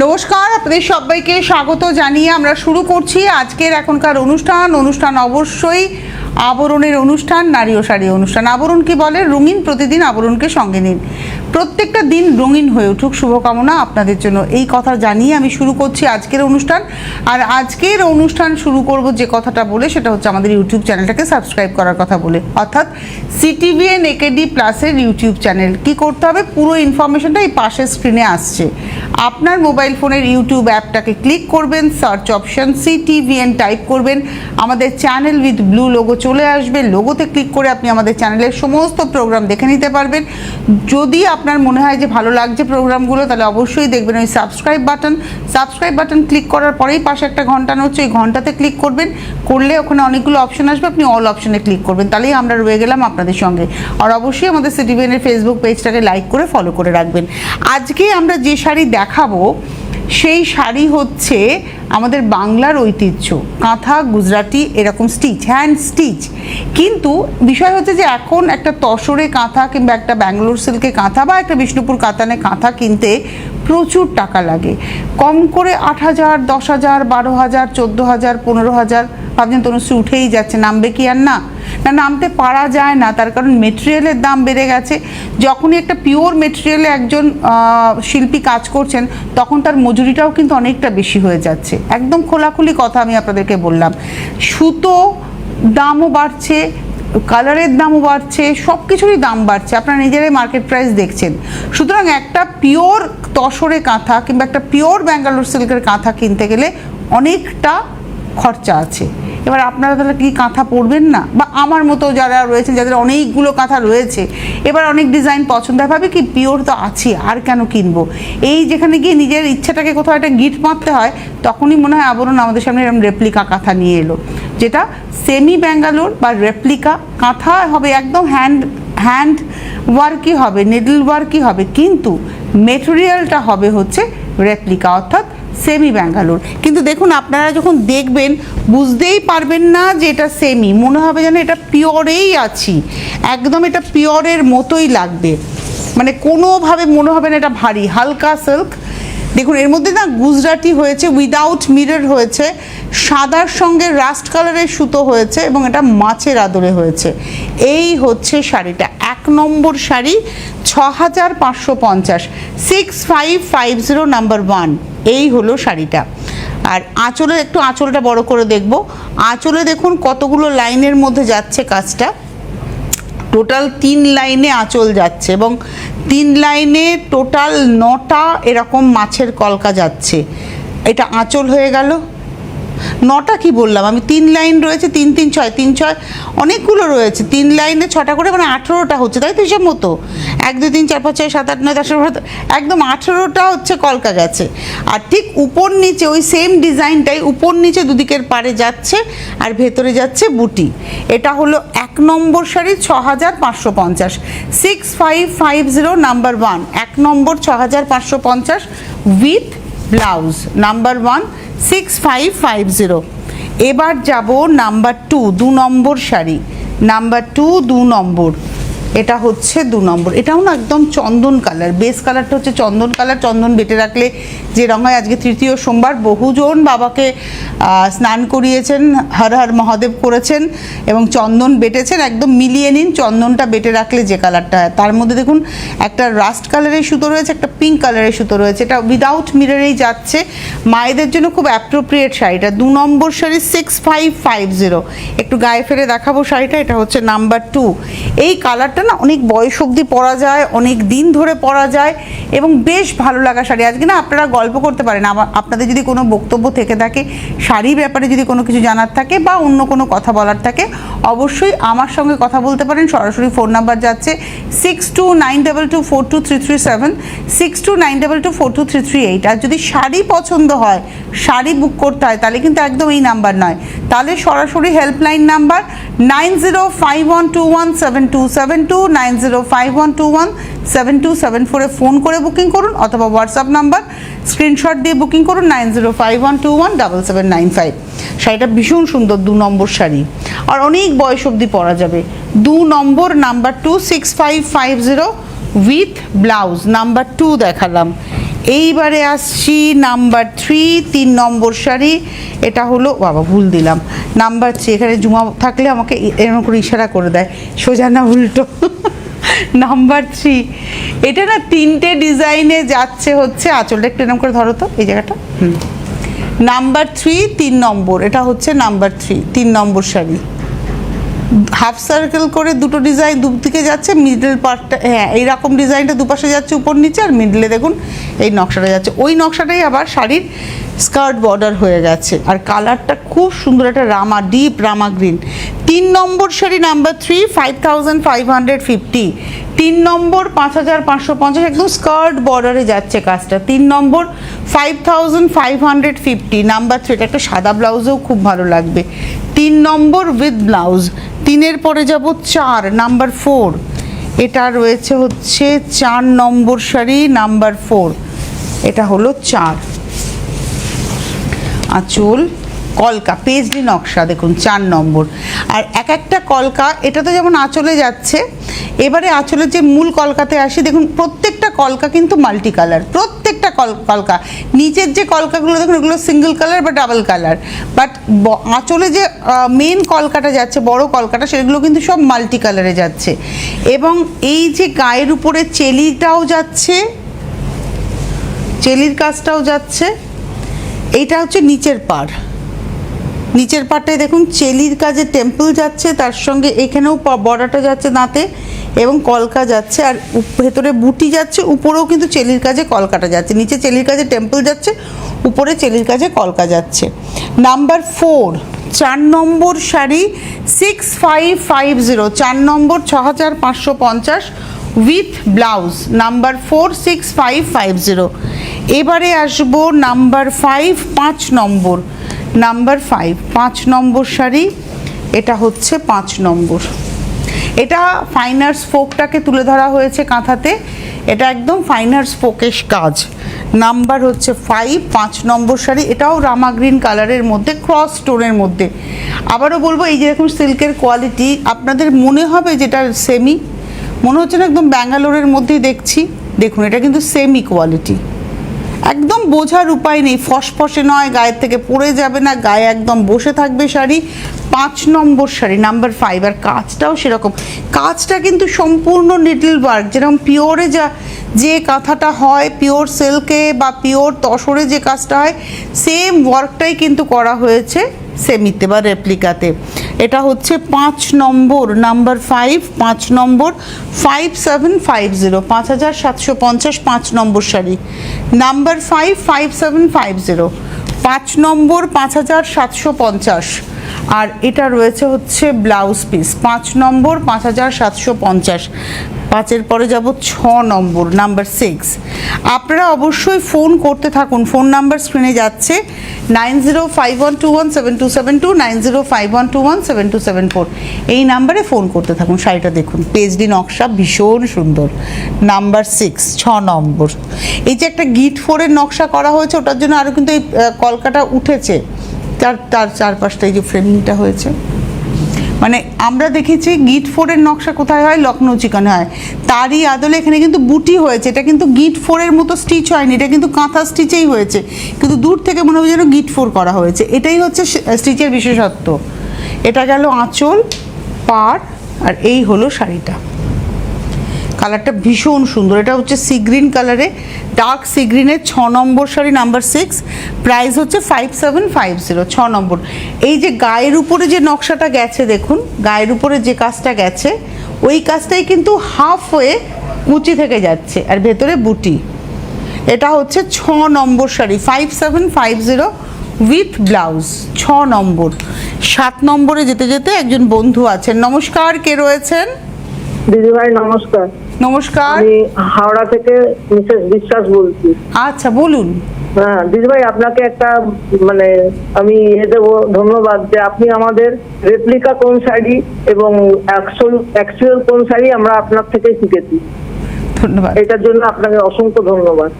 নমস্কার, আপনাদের সবাইকে স্বাগত জানিয়ে আমরা শুরু করছি আজকের এখনকার অনুষ্ঠান অবশ্যই আবরণের অনুষ্ঠান, নারী ও শাড়ি অনুষ্ঠান। আবরণ কি বলে? রঙিন প্রতিদিন আবরণকে সঙ্গে নিন, প্রত্যেকটা দিন রঙিন হয়ে উঠুক, শুভকামনা আপনাদের জন্য। এই কথা জানিয়ে আমি শুরু করছি আজকের অনুষ্ঠান। আর আজকের অনুষ্ঠান শুরু করব যে কথাটা বলে, সেটা হচ্ছে আমাদের ইউটিউব চ্যানেলটাকে সাবস্ক্রাইব করার কথা বলে, অর্থাৎ সিটিভিএন একেডি প্লাসের ইউটিউব চ্যানেল। কি করতে হবে? পুরো ইনফরমেশনটা এই পাশের স্ক্রিনে আসছে। আপনার মোবাইল ফোনের ইউটিউব অ্যাপটাকে ক্লিক করবেন, সার্চ অপশন সিটিভিএন টাইপ করবেন, আমাদের চ্যানেল উইথ ব্লু লোগো চলে আসবে। লোগোতে ক্লিক করে আপনি আমাদের চ্যানেলের সমস্ত প্রোগ্রাম দেখে নিতে পারবেন। যদি আপনার মনে হয় যে ভালো লাগছে প্রোগ্রামগুলো, তাহলে অবশ্যই দেখবেন ওই সাবস্ক্রাইব বাটন ক্লিক করার পরেই পাশে একটা ঘন্টা হচ্ছে, ওই ঘন্টাতে ক্লিক করবেন। করলে ওখানে অনেকগুলো অপশন আসবে, আপনি অল অপশনে ক্লিক করবেন, তাহলেই আমরা রয়ে গেলাম আপনাদের সঙ্গে। আর অবশ্যই আমাদের সিটিভিএনের ফেসবুক পেজটাকে লাইক করে ফলো করে রাখবেন। আজকে আমরা যে শাড়ি দেখাবো সেই শাড়ি হচ্ছে আমাদের বাংলার ঐতিহ্য, কাঁথা, গুজরাটি, এরকম স্টিচ, হ্যান্ড স্টিচ। কিন্তু বিষয় হচ্ছে যে এখন একটা তসরে কাঁথা কিংবা একটা ব্যাঙ্গালোর সিল্কে কাঁথা বা একটা বিষ্ণুপুর কাতানে কাঁথা কিনতে প্রচুর টাকা লাগে। কম করে 8,000, 10,000, 12,000, 14,000, 15,000। ভাবছেন তনুশ্রী উঠেই যাচ্ছে, নামবে কি আর? না, নামতে পারা যায় না, তার কারণ মেটেরিয়ালের দাম বেড়ে গেছে। যখনই একটা পিওর মেটেরিয়ালে একজন শিল্পী কাজ করছেন, তখন তার মজুরিটাও কিন্তু অনেকটা বেশি হয়ে যাচ্ছে। একদম খোলাখুলি কথা আমি আপনাদেরকে বললাম। সুতো দামও বাড়ছে, কালারের দামও বাড়ছে, সব কিছুরই দাম বাড়ছে, আপনারা নিজেরাই মার্কেট প্রাইস দেখছেন। সুতরাং একটা পিওর তসরে কাঁথা কিংবা একটা পিওর ব্যাঙ্গালোর সিল্কের কাঁথা কিনতে গেলে অনেকটা খরচা আছে। এবার আপনারা তাহলে কি কাঁথা পরবেন না? বা আমার মতো যারা রয়েছেন, যাদের অনেকগুলো কাঁথা রয়েছে, এবার অনেক ডিজাইন পছন্দ হয়, ভাবে কি পিওর তো আছে, আর কেন কিনবো? এই যেখানে গিয়ে নিজের ইচ্ছাটাকে কোথাও একটা গিট মারতে হয়, তখনই মনে হয় আবরণ আমাদের সামনে এরকম রেপ্লিকা কাঁথা নিয়ে এলো, যেটা সেমি ব্যাঙ্গালোর বা রেপ্লিকা কাঁথা হবে, একদম হ্যান্ড ওয়ার্কই হবে, নিডল ওয়ার্কই হবে, কিন্তু মেটেরিয়ালটা হবে হচ্ছে রেপ্লিকা, অর্থাৎ সেমি ব্যাঙ্গালোর। কিন্তু দেখুন, আপনারা যখন দেখবেন বুঝতেই পারবেন না যে এটা সেমি, মনে হবে যেন এটা পিওরেই আছি, একদম এটা পিওরের মতোই লাগবে, মানে কোনোভাবে মনে হবে না এটা ভারী। হালকা সিল্ক, দেখুন এর মধ্যে না গুজরাটি হয়েছে, উইদাউট মিরর হয়েছে, সাদার সঙ্গে রাস্ট কালারের সুতো হয়েছে, এবং এটা মাছের আদরে হয়েছে। এই হচ্ছে শাড়িটা, 1 নম্বর শাড়ি, 6,550, 6550 নাম্বার 1। এই হলো শাড়িটা। আর আঁচলে একটু আঁচলটা বড় করে দেখব। আঁচলে দেখুন কতগুলো লাইনের মধ্যে যাচ্ছে কাজটা, টোটাল 3 লাইনে আঁচল যাচ্ছে, এবং 3 লাইনে টোটাল 9টা এরকম মাছের কলকা যাচ্ছে। এটা আঁচল হয়ে গেল। 9টা কি বললাম আমি? 3 লাইন রয়েছে, 3 3 6, 3 6 অনেকগুলো রয়েছে, 3 লাইনে 6টা করে, মানে 18টা হচ্ছে, তাই তো হিসাব মতো? 1 2 3 4 5 6 7 8 9 10 11, একদম 18টা হচ্ছে কলকা গেছে। আর ঠিক উপর নিচে ওই সেম ডিজাইনটাই উপর নিচে দুদিকের পাড়ে যাচ্ছে, আর ভেতরে যাচ্ছে বুটি। এটা হলো 1 নম্বর শাড়ি, 6,550, 6550 নাম্বার 1। 1 নম্বর 6,550 উইথ ব্লাউজ, নাম্বার 1 6550। এবার যাব নাম্বার 2, 2 নম্বর শাড়ি, নাম্বার 2, 2 নম্বর। এটা হচ্ছে 2 নম্বর। এটাও না একদম চন্দন কালার, বেস কালারটা হচ্ছে চন্দন কালার। চন্দন বেটে রাখলে যে রঙ হয়, আজকে তৃতীয় সোমবার, বহুজন বাবাকে স্নান করিয়েছেন, হর হর মহাদেব করেছেন এবং চন্দন বেটেছেন। একদম মিলিয়ে নিন চন্দনটা বেটে রাখলে যে কালারটা হয়। তার মধ্যে দেখুন একটা রাস্ট কালারের সুতো রয়েছে, একটা পিঙ্ক কালারের সুতো রয়েছে। এটা উইদাউট মিররেই যাচ্ছে, মায়েদের জন্য খুব অ্যাপ্রোপ্রিয়েট শাড়িটা। 2 নম্বর শাড়ি, 6550। একটু গায়ে ফেলে দেখাবো শাড়িটা। এটা হচ্ছে নাম্বার 2। এই কালারটা না অনেক বয়স অবধি পরা যায়, অনেক দিন ধরে পরা যায়, এবং বেশ ভালো লাগা শাড়ি। আজকে না আপনারা গল্প করতে পারেন, আপনাদের যদি কোনো বক্তব্য থেকে থাকে, শাড়ির ব্যাপারে যদি কোনো কিছু জানার থাকে বা অন্য কোনো কথা বলার থাকে, অবশ্যই আমার সঙ্গে কথা বলতে পারেন। সরাসরি ফোন নাম্বার যাচ্ছে 6292242337, 6292242338। আর যদি শাড়ি পছন্দ হয়, শাড়ি বুক করতে হয়, তাহলে কিন্তু একদম এই নাম্বার নয়, তাহলে সরাসরি হেল্পলাইন নাম্বার 9051217272, 9051217274 ফোন করে বুকিং করুন, অথবা হোয়াটসঅ্যাপ নাম্বার স্ক্রিনশট দিয়ে বুকিং করুন 9051217795। শাড়িটা ভীষণ সুন্দর, 2 নম্বর শাড়ি, আর অনেক বয়স অবধি পরা যাবে। 2 নম্বর, নাম্বার 2, 6550 উইথ ব্লাউজ, নাম্বার 2 দেখালাম। এইবারে আসছি নাম্বার 3, 3 নম্বর শাড়ি। এটা হলো, বাবা ভুল দিলাম, নাম্বার 3। এখানে জুমা থাকলে আমাকে এরকম করে ইশারা করে দেয়, সোজা না উল্টো। নাম্বার 3, এটা না 3টে ডিজাইনে যাচ্ছে হচ্ছে। আঁচলটা একটু এরকম করে ধরো তো এই জায়গাটা। নাম্বার 3, 3 নম্বর, এটা হচ্ছে নাম্বার 3, 3 নম্বর শাড়ি। হাফ সার্কেল করে দুটো ডিজাইন দুদিকে যাচ্ছে, মিডল পার্টটা হ্যাঁ এইরকম ডিজাইনটা দুপাশে যাচ্ছে উপর নিচে, আর মিডলে দেখুন এই নকশাটা যাচ্ছে। ওই নকশাটাই আবার শাড়ির স্কার্ট বর্ডার হয়ে গেছে, আর কালারটা খুব সুন্দর, একটা রামা, ডিপ রামা গ্রিন। 3 নম্বর শাড়ি নাম্বার 3, 5550। 3 নম্বর 5550, একদম স্কার্ট বর্ডারে যাচ্ছে কাজটা। 3 নম্বর 5550। নাম্বার 3, এটা একটা সাদা ব্লাউজেও খুব ভালো লাগবে। 3 নম্বর উইথ ব্লাউজ। 3-এর পরে যাব 4, নাম্বার 4। এটা রয়েছে হচ্ছে 4 নম্বর শাড়ি নাম্বার 4। এটা হলো 4, আঁচল কলকা পেজলি নকশা দেখুন 4 নম্বর। আর এক একটা কলকা, এটা তো যেমন আঁচলে যাচ্ছে, এবারে আঁচলের যে মূল কলকাতে আসি, দেখুন প্রত্যেকটা কলকা কিন্তু মাল্টি কালার, প্রত্যেকটা কলকা। নিচের যে কলকাগুলো দেখুন এগুলো সিঙ্গেল কালার বা ডাবল কালার, বাট আঁচলে যে মেন কলকাটা যাচ্ছে, বড় কলকাটা, সেগুলো কিন্তু সব মাল্টি কালারে যাচ্ছে। এবং এই যে গায়ের উপরে চেলিটাও যাচ্ছে, চেলির কাজটাও যাচ্ছে। এইটা হচ্ছে নিচের পাড়, নিচের পাটটায় দেখুন চেলির কাজে টেম্পল যাচ্ছে, তার সঙ্গে এখানেও বর্ডারটা যাচ্ছে দাঁতে, এবং কলকা যাচ্ছে, আর ভেতরে বুটি যাচ্ছে, উপরেও কিন্তু চেলির কাজে কলকাটা যাচ্ছে। নিচে চেলির কাজে টেম্পল যাচ্ছে, উপরে চেলির কাজে কলকা যাচ্ছে। Number 4, 4 number sari 6550, 4 number 6550 with blouse. Number 4, 6550। এবারে আসবো নাম্বার 5, 5 নম্বর। নাম্বার 5, 5 নম্বর শাড়ি, এটা হচ্ছে 5 নম্বর। এটা ফাইনার স্পোকটাকে তুলে ধরা হয়েছে কাঁথাতে, এটা একদম ফাইনার স্পোকেশ কাজ। নাম্বার হচ্ছে 5, 5 নম্বর শাড়ি। এটাও রামা গ্রিন কালারের মধ্যে, ক্রস স্টোনের মধ্যে। আবারও বলবো, এই যে দেখুন সিল্কের কোয়ালিটি, আপনাদের মনে হবে যেটা সেমি, মনে হচ্ছে না একদম ব্যাঙ্গালোরের মধ্যেই দেখছি। দেখুন এটা কিন্তু সেমি কোয়ালিটি, একদম বোঝার উপায় নেই, ফসফসে নয়, গায়ের থেকে পড়ে যাবে না, গায়ে একদম বসে থাকবে শাড়ি। 5 নম্বর শাড়ি নাম্বার 5। আর কাজটাও সেরকম, কাজটা কিন্তু সম্পূর্ণ নিডল ওয়ার্ক, যেরকম পিওরে যে কাঁথাটা হয়, পিওর সিল্কে বা পিওর তসরে যে কাজটা হয়, সেম ওয়ার্কটাই কিন্তু করা হয়েছে সেমিতে বা রেপ্লিকাতে। এটা হচ্ছে 5 নম্বর, নাম্বার 5, 5 নম্বর 5750, 5750, 5 নম্বর শাড়ি নাম্বার 5, 5750, 5 নম্বর 5750। আর এটা রয়েছে হচ্ছে ব্লাউজ পিস, 5 নম্বর 5750। 5-এর পরে যাব 6 নম্বর, নাম্বার 6। আপনারা অবশ্যই ফোন করতে থাকুন, ফোন নাম্বার স্ক্রিনে যাচ্ছে 9051217272, 9051217274। এই নাম্বারে ফোন করতে থাকুন। শাড়িটা দেখুন পেজডি নকশা, ভীষণ সুন্দর। নাম্বার 6, 6 নম্বর। এই যে একটা গিট 4-এর নকশা করা হয়েছে, ওটার জন্য আরও কিন্তু এই কলকাটা উঠেছে, তার চারপাশটা এই যে ফ্রেমিংটা হয়েছে। মানে আমরা দেখেছি গিট 4-এর নকশা কোথায় হয়, লখনৌ চিকনে হয়, তারই আদলে এখানে কিন্তু বুটি হয়েছে। এটা কিন্তু গিট 4-এর মতো স্টিচ হয়নি, এটা কিন্তু কাঁথা স্টিচেই হয়েছে, কিন্তু দূর থেকে মনে হয় যেন গিট 4 করা হয়েছে। এটাই হচ্ছে স্টিচের বিশেষত্ব। এটা গেল আঁচল, পাড়, আর এই হলো শাড়িটা। কালারটা ভীষণ সুন্দর, এটা হচ্ছে সি গ্রিন কালারে, ডার্ক সি গ্রিনের 6 নম্বর শাড়ি নাম্বার 6। প্রাইস হচ্ছে 5750, 6 নম্বর। এই যে গায়ের উপরে যে নকশাটা গেছে দেখুন, গায়ের উপরে যে কাজটা গেছে, ওই কাজটাই কিন্তু হাফ হয়ে কুচি থেকে যাচ্ছে, আর ভেতরে বুটি। এটা হচ্ছে 6 নম্বর শাড়ি 5750 উইথ ব্লাউজ, 6 নম্বর। 7 নম্বরে যেতে যেতে একজন বন্ধু আছেন। নমস্কার, কে রয়েছেন? দিদি ভাই নমস্কার। নমস্কার, আমি হাওড়া থেকে মিসেস বিশ্বাস বলছি। আচ্ছা বলুন। হ্যাঁ দিদি ভাই, আপনাকে একটা মানে আমি দেবো ধন্যবাদ যে আপনি আমাদের রেপ্লিকা কোন শাড়ি এবং অ্যাকচুয়াল কোন শাড়ি আমরা আপনার থেকেই শিখেছি। ধন্যবাদ। এটার জন্য আপনাকে অসংখ্য ধন্যবাদ।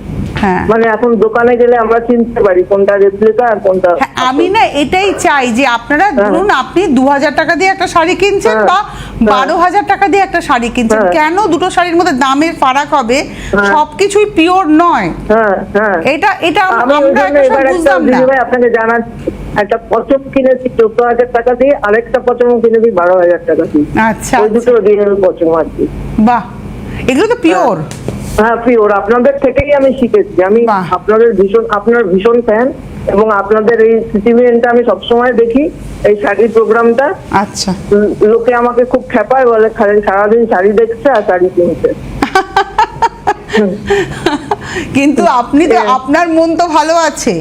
হ্যাঁ। মানে এখন দোকানে গেলে আমরা চিনতে পারি কোনটা রেপ্লিকা আর কোনটা হ্যাঁ, আমি না এটাই চাই যে আপনারা ধরুন আপনি 2000 টাকা দিয়ে একটা শাড়ি কিনছেন বা 12,000 টাকা দিয়ে একটা শাড়ি কিনছেন, কেন দুটো শাড়ির মধ্যে দামের ফারাক হবে? সবকিছুই পিওর নয়। হ্যাঁ হ্যাঁ এটা এটা আমি ওই আমরা জন্য একটা এবার একটা বুঝলাম না। দিদিভাই আপনাকে জানাচ্ছি, একটা পচম কিনেছি 14,000 টাকা দিয়ে, আরেকটা পচম কিনেছি 12,000 টাকা দিয়ে। আচ্ছা ওই দুটো দিয়ে পচম আর কি। বাহ, এগুলো তো পিওর। হ্যাঁ পিওর, আপনাদের থেকেই আমি শিখেছি। আমি বাহ। আপনার ভীষণ ফ্যান, এবং আপনাদের এই সিটিভিএনটা আমি সবসময় দেখি, এই শাড়ির প্রোগ্রামটা। আচ্ছা, লোকে আমাকে খুব খেপায়, বলে খালি সারাদিন শাড়ি দেখছে আর শাড়ি কিনছে। কিন্তু আপনি তো আপনার মন তো ভালো আছে,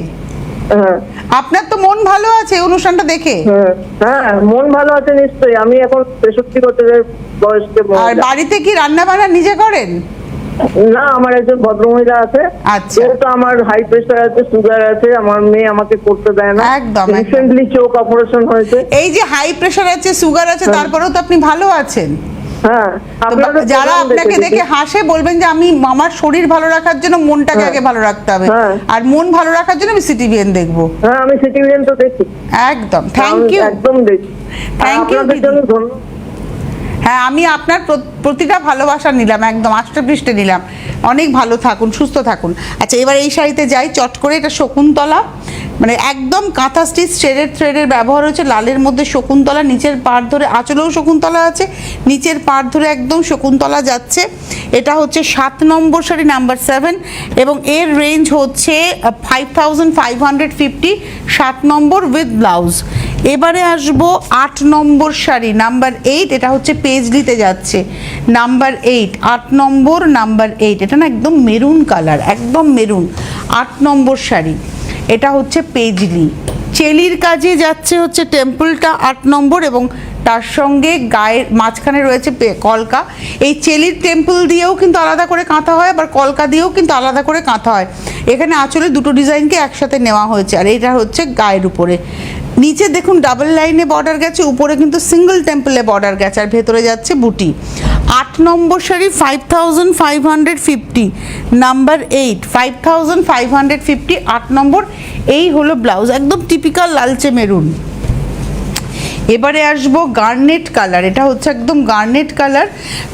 হ্যাঁ আপনার তো মন ভালো আছে এই অনুষ্ঠানটা দেখে। হ্যাঁ হ্যাঁ, মন ভালো আছে নিশ্চয়ই। আমি এখন 63 বছরের বয়স্কে আর মহিলা। বাড়িতে কি রান্না বান্না নিজে করেন? না, আমার একজন ভদ্রমহিলা আছে। আচ্ছা। যেহেতু আমার হাই প্রেশার আছে, সুগার আছে, আমার মেয়ে আমাকে করতে দেয় না। একদম, একদম। রিসেন্টলি চোখ অপারেশন হয়েছে। এই যে হাই প্রেশার আছে, সুগার আছে, তারপরেও তো আপনি ভালো আছেন। হ্যাঁ, তো আপনাদের যারা program আপনাকে দেখেছি। দেখে হাসে বলবেন যে আমি আমার শরীর ভালো রাখার জন্য মনটাকে আগে ভালো রাখতে হবে, হ্যাঁ। আর মন ভালো রাখার জন্য আমি সিটিভিএন দেখবো। হ্যাঁ, আমি সিটিভিএন তো দেখি। একদম, থ্যাংক ইউ। একদম দেখি। Thank you, আপনাদের দিদি। জন্য ধন্যবাদ। হ্যাঁ, আমি আপনার প্রতিটা ভালোবাসা নিলাম, একদম আষ্টপৃষ্টে নিলাম। অনেক ভালো থাকুন, সুস্থ থাকুন। আচ্ছা, এবার এই শাড়িতে যাই চট করে। এটা শকুন্তলা, মানে একদম কাঁথা স্টিচ থ্রেডের ব্যবহার হয়েছে। লালের মধ্যে শকুন্তলা, নিচের পাড় ধরে আঁচলেও শকুন্তলা আছে, নিচের পাড় ধরে একদম শকুন্তলা যাচ্ছে। এটা হচ্ছে 7 নম্বর শাড়ি, নাম্বার 7, এবং এর রেঞ্জ হচ্ছে 5550, 7 নম্বর উইথ ব্লাউজ। এবারে আসবো 8 নম্বর শাড়ি, নাম্বার 8। এটা হচ্ছে পেজলিতে যাচ্ছে, নাম্বার 8, 8 নম্বর, নাম্বার 8। এটা না একদম মেরুন কালার, একদম মেরুন। 8 নম্বর শাড়ি, এটা হচ্ছে পেজলি। চেলির কাজে যাচ্ছে হচ্ছে টেম্পলটা 8 নম্বর, এবং তার সঙ্গে গায়ের মাঝখানে রয়েছে কলকা। এই চেলির টেম্পল দিয়েও কিন্তু আলাদা করে কাঁথা হয়, আবার কলকা দিয়েও কিন্তু আলাদা করে কাঁথা হয়। এখানে আঁচলে দুটো ডিজাইনকে একসাথে নেওয়া হয়েছে, আর এটা হচ্ছে গায়ের উপরে। নিচে দেখুন ডাবল লাইনে বর্ডার গেছে, উপরে কিন্তু সিঙ্গেল টেম্পলে বর্ডার গেছে, আর ভেতরে যাচ্ছে বুটি। 8 নম্বর শাড়ি 5550, নাম্বার 8, 5550, 8 নম্বর। এই হলো ব্লাউজ, একদম টিপিক্যাল লালচে মেরুন। এবারে আসবো গার্নেট কালার। এটা হচ্ছে একদম গার্নেট কালার।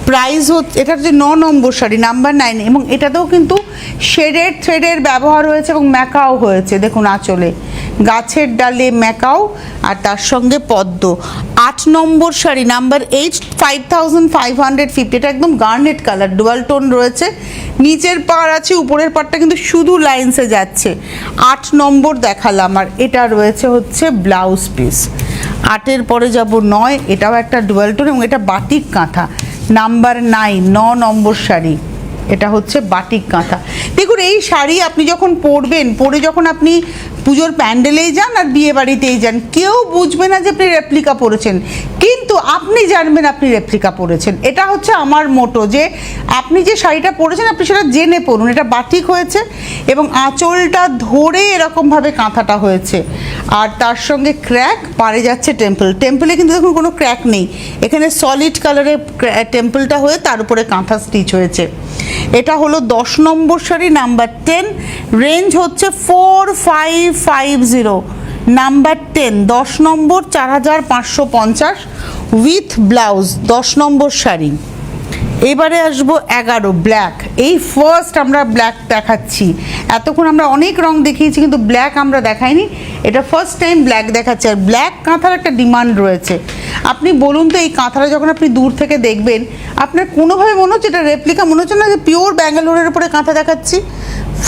প্রাইস হচ্ছে, এটা হচ্ছে 9 নম্বর শাড়ি, নাম্বার 9, এবং এটাতেও কিন্তু শেডেড থ্রেডের ব্যবহার হয়েছে এবং ম্যাকাও হয়েছে। দেখুন আঁচলে গাছের ডালে ম্যাকাও, আর তার সঙ্গে পদ্ম। 8 নম্বর শাড়ি, নাম্বার 8, 5550। এটা একদম গার্নেট কালার, ডুয়াল টোন রয়েছে। নিচের পাড় আছে, উপরের পাড়টা কিন্তু শুধু লাইন্সে যাচ্ছে। 8 নম্বর দেখালাম, আর এটা রয়েছে হচ্ছে ব্লাউজ পিস। 8-এর পরে যাব 9, এটাও একটা ডুয়াল টোন, এবং এটা বাটিক কাঁথা, নাম্বার 9, 9 নম্বর শাড়ি। এটা হচ্ছে বাটিক কাঁথা। দেখুন এই শাড়ি আপনি যখন পরবেন, পরে যখন আপনি পুজোর প্যান্ডেলেই যান আর বিয়ে বাড়িতেই যান, কেউ বুঝবে না যে আপনি রেপ্লিকা পরেছেন, কিন্তু আপনি জানবেন আপনি রেপ্লিকা পরেছেন। এটা হচ্ছে আমার মোটো, যে আপনি যে শাড়িটা পরেছেন আপনি সেটা জেনে পরুন। এটা বাটিক হয়েছে, এবং আঁচলটা ধরে এরকমভাবে কাঁথাটা হয়েছে, আর তার সঙ্গে ক্র্যাক, পাড়ে যাচ্ছে টেম্পল। টেম্পলে কিন্তু দেখুন কোনো ক্র্যাক নেই, এখানে সলিড কালারের টেম্পলটা হয়ে তার উপরে কাঁথা স্টিচ হয়েছে। এটা হলো 10 নম্বর শাড়ি, নাম্বার 10, রেঞ্জ হচ্ছে 4550, নাম্বার 10, 10 নম্বর, 4550 উইথ ব্লাউজ। 10 নম্বর শাড়ি। এবারে আসবো 11, ব্ল্যাক। এই ফার্স্ট আমরা ব্ল্যাক দেখাচ্ছি, এতক্ষণ আমরা অনেক রং দেখিয়েছি কিন্তু ব্ল্যাক আমরা দেখাইনি, এটা ফার্স্ট টাইম ব্ল্যাক দেখাচ্ছে। আর ব্ল্যাক কাঁথার একটা ডিমান্ড রয়েছে। আপনি বলুন তো, এই কাঁথাটা যখন আপনি দূর থেকে দেখবেন, আপনার কোনোভাবে মনে হচ্ছে এটা রেপ্লিকা? মনে হচ্ছে না যে পিওর ব্যাঙ্গালোরের উপরে কাঁথা দেখাচ্ছি?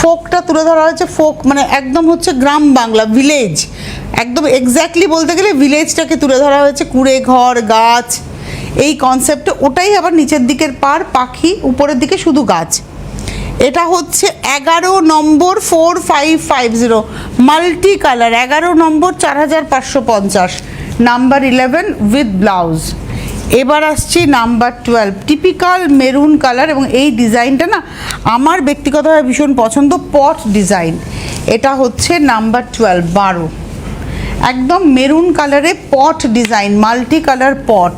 ফোকটা তুলে ধরা হয়েছে, ফোক মানে একদম হচ্ছে গ্রাম বাংলা, ভিলেজ, একদম এক্স্যাক্টলি বলতে গেলে ভিলেজটাকে তুলে ধরা হয়েছে। কুড়ে ঘর, গাছ, এই কনসেপ্টে। ওটাই আবার নিচের দিকের পাড়, পাখি, উপরের দিকে শুধু গাছ। এটা হচ্ছে 11 নম্বর, 4550, multi colour. 11 number, 4550, number 11 with blouse. এবার আসছি নাম্বার 12, টিপিক্যাল মেরুন কালার, এবং এই ডিজাইনটা না আমার ব্যক্তিগতভাবে ভীষণ পছন্দ, পট ডিজাইন। এটা হচ্ছে নাম্বার 12, 12, একদম মেরুন কালারে পট ডিজাইন, মাল্টি কালার পট,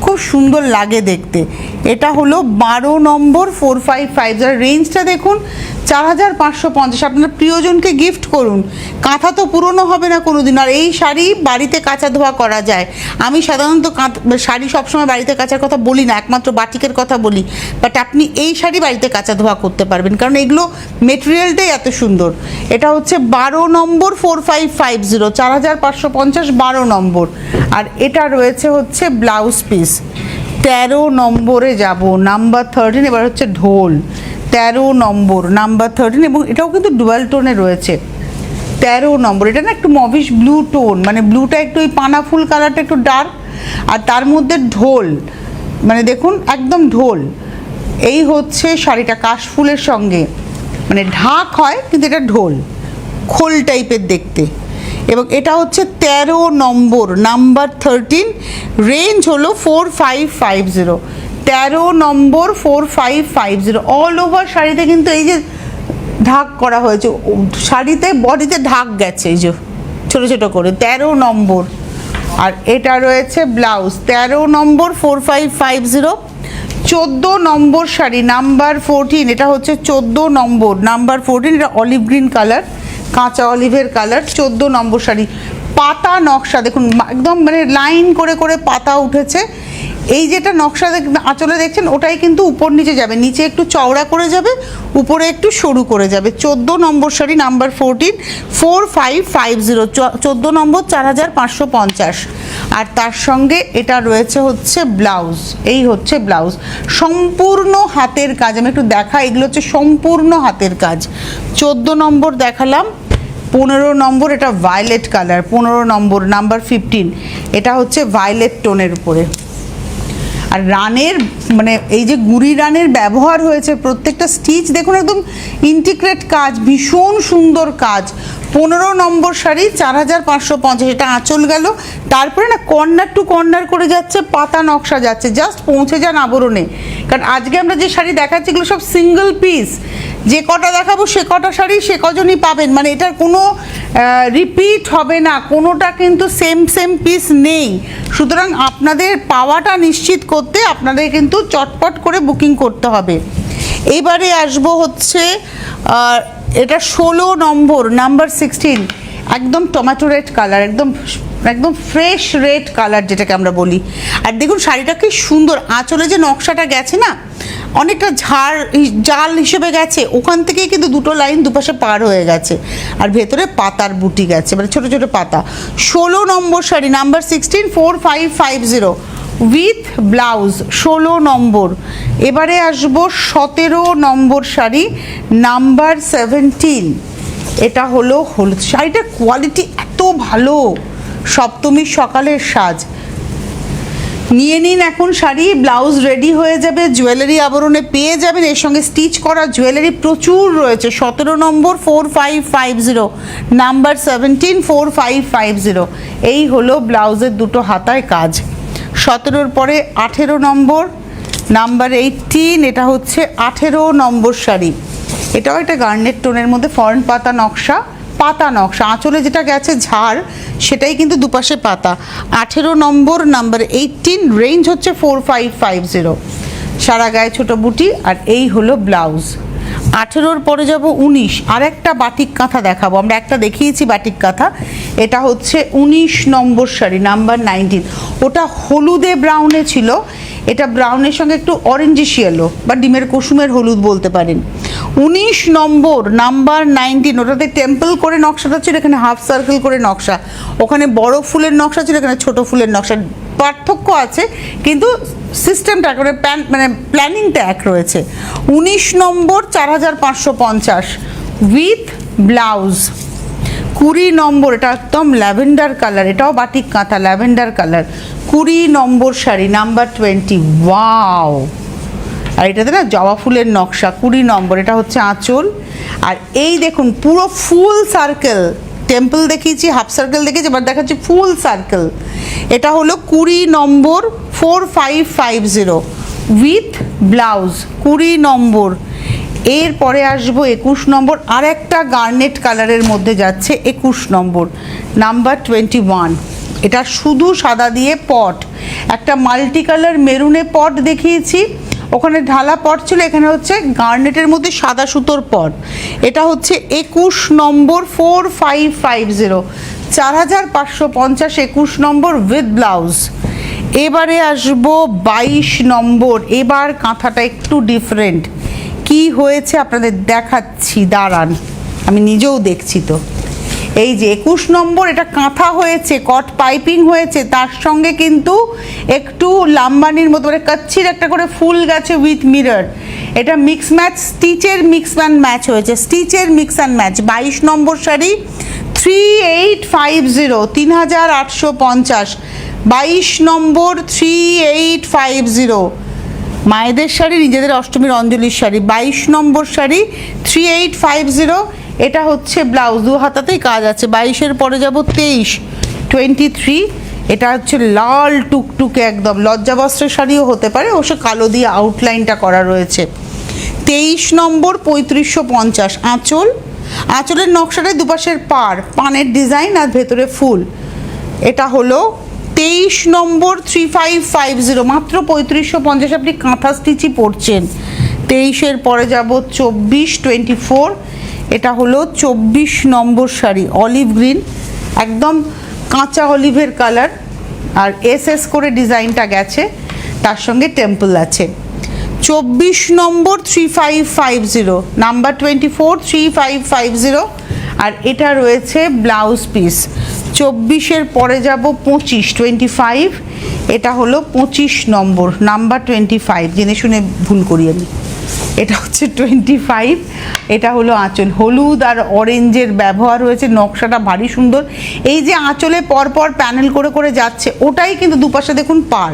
খুব সুন্দর লাগে দেখতে। এটা হলো 12 নম্বর 4550, রেঞ্জটা দেখুন 4550। আপনার প্রিয়জনকে গিফট করুন, কাঁথা তো পুরনো হবে না কোনো দিন। আর এই শাড়ি বাড়িতে কাচা ধোয়া করা যায়। আমি সাধারণত শাড়ি সবসময় বাড়িতে কাচার কথা বলি না, একমাত্র বাটিকের কথা বলি, বাট আপনি এই শাড়ি বাড়িতে কাচা ধোয়া করতে পারবেন, কারণ এগুলো মেটেরিয়ালটাই এত সুন্দর। এটা হচ্ছে 12 নম্বর 4550, 4550, 12 নম্বর। আর এটা রয়েছে হচ্ছে ব্লাউজ পিস। 13 নম্বরে যাব, নাম্বার 13। এবার হচ্ছে ঢোল, 13 নম্বর, নাম্বার 13, এবং এটাও কিন্তু ডুয়াল টোনে রয়েছে। 13 নম্বর, এটা না একটু মভিশ ব্লু টোন, মানে ব্লুটা একটু ওই পানা ফুল কালারটা একটু ডার্ক, আর তার মধ্যে ঢোল, মানে দেখুন একদম ঢোল। এই হচ্ছে শাড়িটা কাশফুলের সঙ্গে, মানে ঢাক হয় কিন্তু এটা ঢোল, খোল টাইপের দেখতে। এবং এটা হচ্ছে 13 নম্বর, নাম্বার 13, রেঞ্জ হলো 4550। 13 নম্বর 4550, অল ওভার শাড়িতে কিন্তু এই যে ঢাক করা হয়েছে, শাড়িতে বডিতে ঢাক গেছে এই যে ছোটো ছোটো করে। 13 নম্বর। আর এটা রয়েছে ব্লাউজ, 13 নম্বর 4550। 14 নম্বর শাড়ি, নাম্বার 14, এটা হচ্ছে 14 নম্বর, নাম্বার 14, এটা অলিভ গ্রিন কালার, কাঁচা অলিভের কালার। 14 নম্বর শাড়ি, পাতা নকশা দেখুন, একদম মানে লাইন করে করে পাতা উঠেছে। এই যেটা নকশা আঁচলে দেখছেন ওটাই কিন্তু উপর নিচে যাবে, নিচে একটু চওড়া করে যাবে, উপরে একটু সরু করে যাবে। 14 নম্বর শাড়ি, নাম্বার 14, 4550, 14 নম্বর, 4550। আর তার সঙ্গে এটা রয়েছে হচ্ছে ব্লাউজ, এই হচ্ছে ব্লাউজ, সম্পূর্ণ হাতের কাজ। আমি একটু দেখা, এগুলো হচ্ছে সম্পূর্ণ হাতের কাজ। 14 নম্বর দেখালাম। 15 নম্বর, এটা ভায়োলেট কালার, 15 নম্বর, নাম্বার 15, এটা হচ্ছে ভায়োলেট টোনের উপরে। আর রানের মানে এই যে গুড়ি রানের ব্যবহার হয়েছে, প্রত্যেকটা স্টিচ দেখুন একদম ইন্টিগ্রেট কাজ, ভীষণ সুন্দর কাজ। 15 নম্বর শাড়ি, 4550, এটা আঁচল গেল। তারপরে না কর্নার টু কর্নার করে যাচ্ছে, পাতা নকশা যাচ্ছে, জাস্ট পৌঁছে যান আবরণে। কারণ আজকে আমরা যে শাড়ি দেখাচ্ছি এগুলো সব সিঙ্গেল পিস, যে কটা দেখাবো সে কটা শাড়ি সে কজনই পাবেন, মানে এটার কোনো রিপিট হবে না, কোনোটা কিন্তু সেম সেম পিস নেই। সুতরাং আপনাদের পাওয়াটা নিশ্চিত করতে আপনাদের কিন্তু চটপট করে বুকিং করতে হবে। এইবারে আসবো হচ্ছে এটা 16 নম্বর, নাম্বার 16, একদম টমেটো রেড কালার, একদম একদম ফ্রেশ রেড কালার যেটাকে আমরা বলি। আর দেখুন শাড়িটা কি সুন্দর, আঁচলে যে নকশাটা গেছে না অনেকটা জাল হিসেবে গেছে, ওখান থেকে কিন্তু দুটো লাইন দুপাশে পার হয়ে গেছে, আর ভেতরে পাতার বুটি গেছে, মানে ছোটো ছোটো পাতা। 16 নম্বর শাড়ি, নাম্বার 16, 4550, উইথ ব্লাউজ, 16 নম্বর। এবারে আসবো 17 নম্বর শাড়ি, নাম্বার 17, এটা হলো হলুদ। শাড়িটার কোয়ালিটি এত ভালো, সপ্তমীর সকালের সাজ। নিয়ে নিন এখন শাড়ি, ব্লাউজ রেডি হয়ে যাবে, জুয়েলারি আবরণে পেয়ে যাবেন, এর সঙ্গে স্টিচ করা জুয়েলারি প্রচুর রয়েছে। 17 নম্বর 4550, নাম্বার 17, 4550, এই হলো ব্লাউজের দুটো হাতায় কাজ। 17-র পরে 18 নম্বর, নাম্বার 18, এটা হচ্ছে 18 নম্বর শাড়ি। এটাও একটা গার্নেট টোনের মধ্যে ফরেন পাতা নকশা, পাতা নকশা আঁচলে যেটা গেছে ঝাড় সেটাই কিন্তু দুপাশে পাতা। 18 নম্বর, নাম্বার 18, রেঞ্জ হচ্ছে 4550, সারা গায়ে ছোট বুটি। আর এই হলো ব্লাউজ। 18-র পরে যাব 19, আর একটা বাটিক কাঁথা দেখাবো, আমরা একটা দেখিয়েছি বাটিক কাঁথা, এটা হচ্ছে 19 নম্বর শাড়ি, নাম্বার 19, ওটা হলুদে ব্রাউনে ছিল, এটা ব্রাউনের সঙ্গে একটু অরেঞ্জিশ ইয়েলো বা ডিমের কুসুমের হলুদ বলতে পারেন। 19 নম্বর, নাম্বার 19, ওটাতে টেম্পল করে নকশাটা ছিল, এখানে হাফ সার্কেল করে নকশা, ওখানে বড় ফুলের নকশা ছিল, এখানে ছোট ফুলের নকশা, পার্থক্য আছে কিন্তু সিস্টেমটা মানে প্ল্যানিংটা এক রয়েছে। 19 নম্বর, 4550, উইথ ব্লাউজ। 20 নম্বর, এটা একদম ল্যাভেন্ডার কালার, এটাও বাটিক কাঁথা, ল্যাভেন্ডার কালার। 20 নম্বর শাড়ি, নাম্বার 20, ওয়াও! আর এটাতে না জবা ফুলের নকশা। 20 নম্বর, এটা হচ্ছে আঁচল। আর এই দেখুন পুরো ফুল সার্কেল, টেম্পল দেখিয়েছি, হাফ সার্কেল দেখিয়েছি, এবার দেখাচ্ছি ফুল সার্কেল। এটা হলো 20 নম্বর, 4550, উইথ ব্লাউজ। 20 নম্বর। এরপরে আসবো 21 নম্বর, আর একটা গার্নেট কালারের মধ্যে যাচ্ছে 21 নম্বর, নাম্বার 21, এটা শুধু সাদা দিয়ে পট, একটা মাল্টি কালার মেরুনে পট দেখিয়েছি, ওখানে ঢালা পট ছিল, এখানে হচ্ছে গার্নেটের মধ্যে সাদা সুতোর পট। এটা হচ্ছে 21 নম্বর 4550, 4550, 21 নম্বর উইথ ব্লাউজ। এবারে আসবো 22 নম্বর। এবার কাঁথাটা একটু ডিফারেন্ট, কি হয়েছে আপনাদের দেখাচ্ছি, দাঁড়ান আমি নিজেও দেখছি। তো এই যে 21 নম্বর, এটা কাঁথা হয়েছে, কট পাইপিং হয়েছে, তার সঙ্গে কিন্তু একটু লাম্বানির মতো মানে কাচ্ছির একটা করে ফুল গেছে উইথ মিরর। এটা মিক্স ম্যাচ, স্টিচের মিক্স অ্যান্ড ম্যাচ হয়েছে, স্টিচের মিক্স অ্যান্ড ম্যাচ। 22 নম্বর শাড়ি 3850, 3850, 22 নম্বর 3850। মায়েদের শাড়ি, নিজেদের অষ্টমীর অঞ্জলির শাড়ি, 22 নম্বর শাড়ি 3850। এটা হচ্ছে ব্লাউজ, দু হাতাতেই কাজ আছে। 22-এর পরে যাব 23, এটা হচ্ছে লাল টুকটুকে একদম, লজ্জাবস্ত্রের শাড়িও হতে পারে, অবশ্য কালো দিয়ে আউটলাইনটা করা রয়েছে। 23 নম্বর 3550, আঁচল, আঁচলের নকশাটায় দুপাশের পানের ডিজাইন আর ভেতরে ফুল। এটা হলো 23 নম্বর 3550, মাত্র 3550 আপনি কাঁথা স্টিচই পড়ছেন। 23-এর পরে যাব 24, এটা হলো 24 নম্বর শাড়ি, অলিভ গ্রিন, একদম কাঁচা অলিভের কালার, আর এস করে ডিজাইনটা গেছে, তার সঙ্গে টেম্পল আছে। 24 নম্বর 3550, নাম্বার 24 3550, আর এটা রয়েছে ব্লাউজ পিস। 24-এর পরে যাব 25, এটা হলো 25 নম্বর, নাম্বার 25, জেনে শুনে ভুল করি আমি, এটা হচ্ছে 25। এটা হলো আঁচল, হলুদ আর অরেঞ্জের ব্যবহার হয়েছে, নকশাটা ভারী সুন্দর। এই যে আঁচলে পরপর প্যানেল করে করে যাচ্ছে, ওটাই কিন্তু দুপাশে দেখুন পার,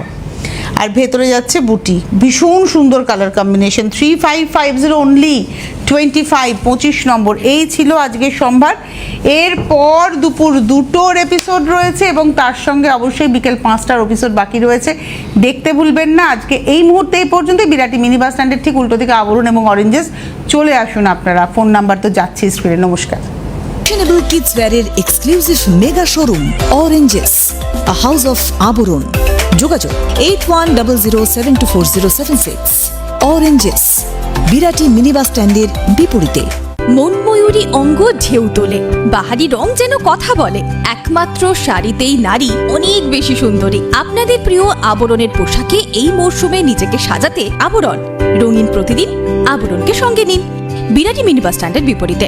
আর ভেতরে যাচ্ছে বুটি, ভীষণ সুন্দর কালার কম্বিনেশন। 3550 অনলি, 25 নম্বর। এই ছিল আজকের সম্ভার। এরপর দুপুর 2টোর এপিসোড রয়েছে এবং তার সঙ্গে অবশ্যই বিকেল 5টার এপিসোড বাকি রয়েছে, দেখতে ভুলবেন না। আজকে এই মুহূর্তে এই পর্যন্তই। বিরাটি মিনি বাস স্ট্যান্ডের ঠিক উল্টো দিকে আবরণ এবং অরেঞ্জেস, চলে আসুন আপনারা, ফোন নাম্বার তো যাচ্ছে স্ক্রিনে। নমস্কার। ফ্যাশনেবল কিডস ওয়্যারের exclusive mega showroom Oranges, a house of Aabaran. যোগাযোগ 8100724076। অরেঞ্জেস, বিরাটি মিনি বাস স্ট্যান্ডের বিপরীতে। মনময়ূরী অঙ্গ ঢেউ তোলে, বাহারি রং যেন কথা বলে। একমাত্র শাড়িতেই নারী অনেক বেশি সুন্দরী। আপনাদের প্রিয় আবরণের পোশাকে এই মরশুমে নিজেকে সাজাতে আবরণ। রঙিন প্রতিদিন, আবরণকে সঙ্গে নিন। বিরাটি মিনি বাস স্ট্যান্ডের বিপরীতে।